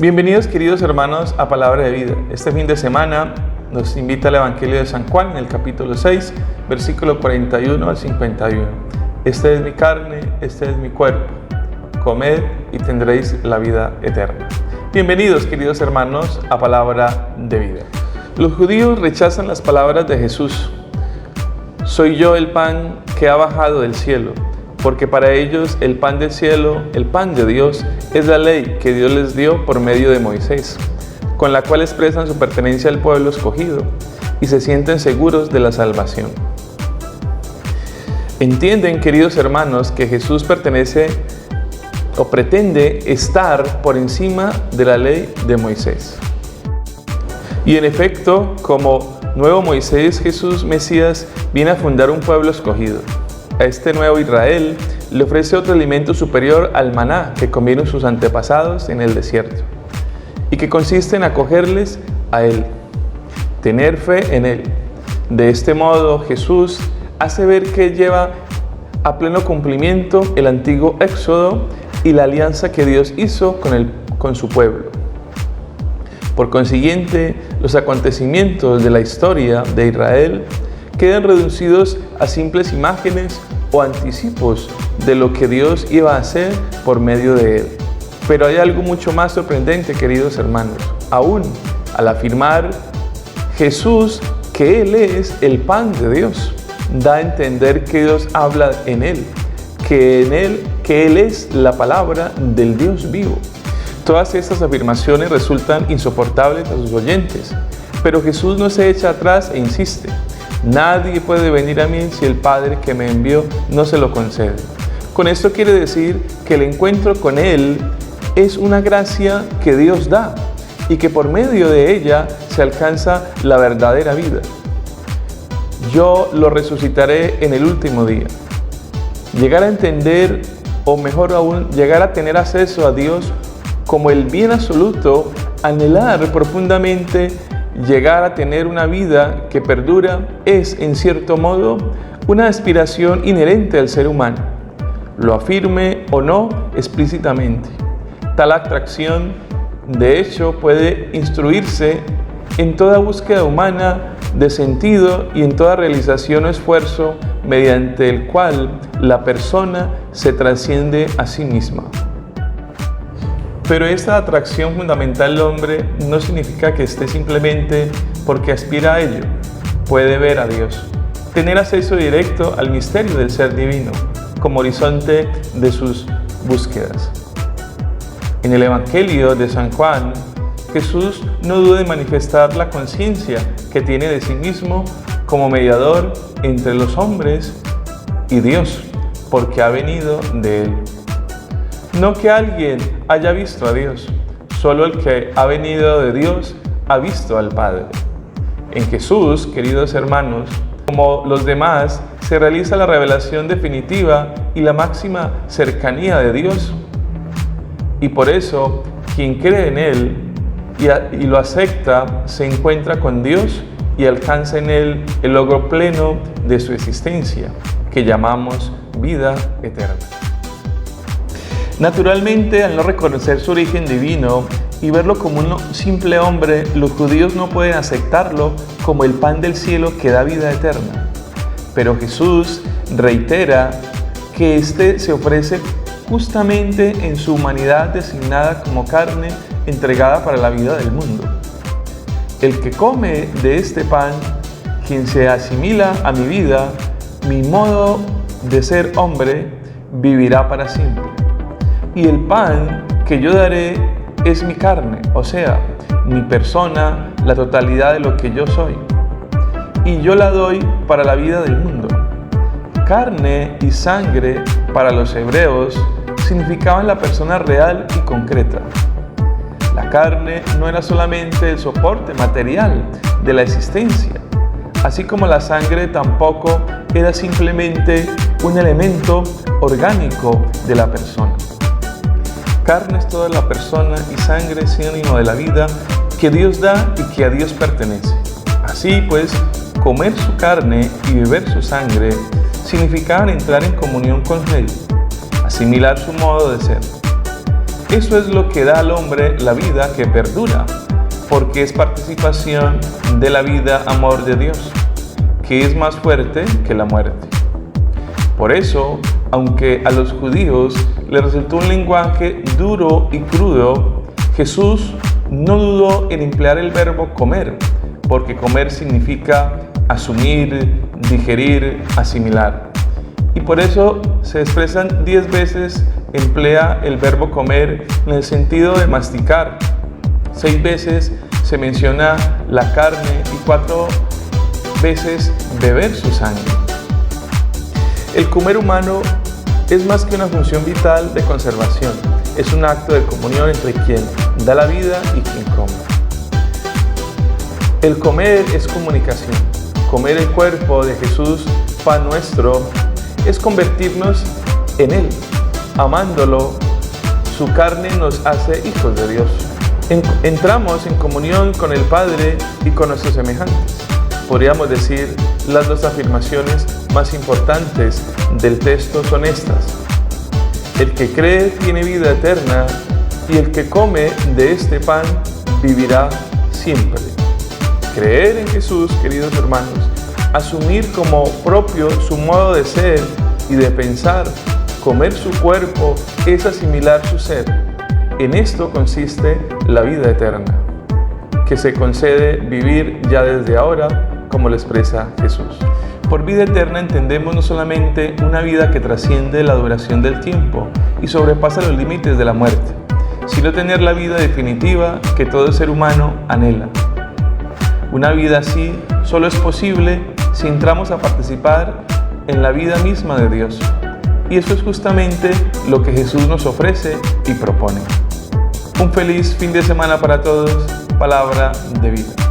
Bienvenidos, queridos hermanos, a Palabra de Vida. Este fin de semana nos invita el Evangelio de San Juan en el capítulo 6, versículo 41 al 51. Esta es mi carne, este es mi cuerpo. Comed y tendréis la vida eterna. Bienvenidos, queridos hermanos, a Palabra de Vida. Los judíos rechazan las palabras de Jesús. Soy yo el pan que ha bajado del cielo. Porque para ellos el pan del cielo, el pan de Dios, es la ley que Dios les dio por medio de Moisés, con la cual expresan su pertenencia al pueblo escogido y se sienten seguros de la salvación. Entienden, queridos hermanos, que Jesús pertenece o pretende estar por encima de la ley de Moisés. Y en efecto, como nuevo Moisés, Jesús Mesías viene a fundar un pueblo escogido. A este nuevo Israel le ofrece otro alimento superior al maná que comieron sus antepasados en el desierto y que consiste en acogerles a Él, tener fe en Él. De este modo, Jesús hace ver que lleva a pleno cumplimiento el antiguo éxodo y la alianza que Dios hizo con su pueblo. Por consiguiente, los acontecimientos de la historia de Israel quedan reducidos a simples imágenes o anticipos de lo que Dios iba a hacer por medio de él. Pero hay algo mucho más sorprendente, queridos hermanos. Aún al afirmar Jesús que Él es el pan de Dios, da a entender que Dios habla en Él, que Él es la palabra del Dios vivo. Todas estas afirmaciones resultan insoportables a sus oyentes, pero Jesús no se echa atrás e insiste. Nadie puede venir a mí si el Padre que me envió no se lo concede. Con esto quiere decir que el encuentro con Él es una gracia que Dios da y que por medio de ella se alcanza la verdadera vida. Yo lo resucitaré en el último día. Llegar a entender, o mejor aún, llegar a tener acceso a Dios como el bien absoluto, anhelar profundamente llegar a tener una vida que perdura es, en cierto modo, una aspiración inherente al ser humano, lo afirme o no explícitamente. Tal atracción, de hecho, puede instruirse en toda búsqueda humana de sentido y en toda realización o esfuerzo mediante el cual la persona se trasciende a sí misma. Pero esta atracción fundamental del hombre no significa que esté simplemente porque aspira a ello. Puede ver a Dios, tener acceso directo al misterio del ser divino, como horizonte de sus búsquedas. En el Evangelio de San Juan, Jesús no duda en manifestar la conciencia que tiene de sí mismo como mediador entre los hombres y Dios, porque ha venido de Él. No que alguien haya visto a Dios, solo el que ha venido de Dios ha visto al Padre. En Jesús, queridos hermanos, como los demás, se realiza la revelación definitiva y la máxima cercanía de Dios. Y por eso, quien cree en Él y lo acepta, se encuentra con Dios y alcanza en Él el logro pleno de su existencia, que llamamos vida eterna. Naturalmente, al no reconocer su origen divino y verlo como un simple hombre, los judíos no pueden aceptarlo como el pan del cielo que da vida eterna. Pero Jesús reitera que éste se ofrece justamente en su humanidad designada como carne entregada para la vida del mundo. El que come de este pan, quien se asimila a mi vida, mi modo de ser hombre, vivirá para siempre. Y el pan que yo daré es mi carne, o sea, mi persona, la totalidad de lo que yo soy. Y yo la doy para la vida del mundo. Carne y sangre para los hebreos significaban la persona real y concreta. La carne no era solamente el soporte material de la existencia, así como la sangre tampoco era simplemente un elemento orgánico de la persona. Carne es toda la persona y sangre es sinónimo de la vida que Dios da y que a Dios pertenece. Así pues, comer su carne y beber su sangre significaban entrar en comunión con Él, asimilar su modo de ser. Eso es lo que da al hombre la vida que perdura, porque es participación de la vida amor de Dios, que es más fuerte que la muerte. Por eso, aunque a los judíos les resultó un lenguaje duro y crudo, Jesús no dudó en emplear el verbo comer, porque comer significa asumir, digerir, asimilar. Y por eso se expresan 10 veces, emplea el verbo comer en el sentido de masticar. 6 veces se menciona la carne y 4 veces beber su sangre. El comer humano es más que una función vital de conservación, es un acto de comunión entre quien da la vida y quien come. El comer es comunicación. Comer el cuerpo de Jesús, pan nuestro, es convertirnos en Él. Amándolo, su carne nos hace hijos de Dios. Entramos en comunión con el Padre y con nuestros semejantes. Podríamos decir, las 2 afirmaciones más importantes del texto son estas. El que cree tiene vida eterna y el que come de este pan vivirá siempre. Creer en Jesús, queridos hermanos, asumir como propio su modo de ser y de pensar, comer su cuerpo es asimilar su ser. En esto consiste la vida eterna, que se concede vivir ya desde ahora, como lo expresa Jesús. Por vida eterna entendemos no solamente una vida que trasciende la duración del tiempo y sobrepasa los límites de la muerte, sino tener la vida definitiva que todo ser humano anhela. Una vida así solo es posible si entramos a participar en la vida misma de Dios. Y eso es justamente lo que Jesús nos ofrece y propone. Un feliz fin de semana para todos. Palabra de vida.